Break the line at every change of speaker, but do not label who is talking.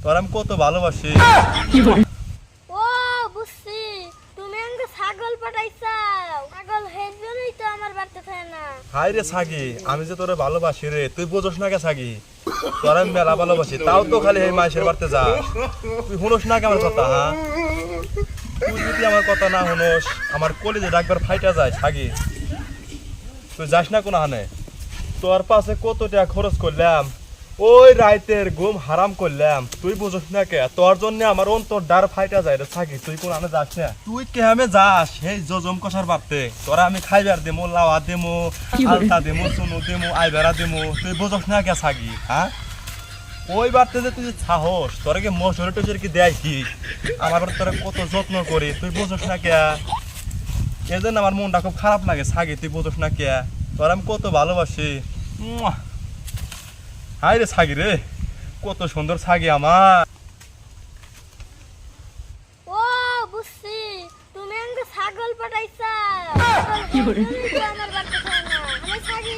তোর আমি কত ভালোবাসি।
ও বুঝছি, তুমি আমাকে ছাগল পাঠাইছাও। ছাগল হেজনই তো আমার বাড়িতে থাকে না।
হাই রে ছাগি, আমি যে তোরে ভালোবাসি রে, তুই বোঝস না কে ছাগি? তোর আমি মেলা ভালোবাসি, তাও তো খালি এই মাইসের বাড়িতে যাস। তুই শুনোস না কে আমার কথা? হ্যাঁ, তুই যদি আমার কথা না শুনোস, আমার কলেজে ডাকবার ফাইটা যায় ছাগি। তুই যাস না কোনো হানে। তোর পাশে কত টাকা খরচ করলাম, ওই রাইতের ঘুম হারাম করলাম, তুই বুঝস না কে? তোর জন্য আমার অন্তর ডার ফাইটা যায় রে ছাগি। তুই কোন আনে যাস না? তুই কে আমি যাস এই জজম কষার বাপতে? তোরা আমি খাইবার দেমু, লাওয়া দেমু, আলতা দেমু, চুনু দেমু, আইবেরা দেমু, তুই বুঝস না কে ছাগি? হ্যাঁ, ওই বাড়তে যে তুই যে সাহস, তোরা কি মশরে টসরে কি দেয় কি? আমার তোরা কত যত্ন করি, তুই বুঝস না কে? এই জন্য আমার মনটা খুব খারাপ লাগে ছাগি, তুই বুঝস না কে? তোর আমি কত ভালোবাসি। হাই রে ছাগি রে, কত সুন্দর ছাগি আমার।
ও বুঝছি, তুমি আমাকে ছাগল পাঠাইছাও। ছাগল হেজনই তো আমার বাড়িতে থাকে না। আমার ছাগি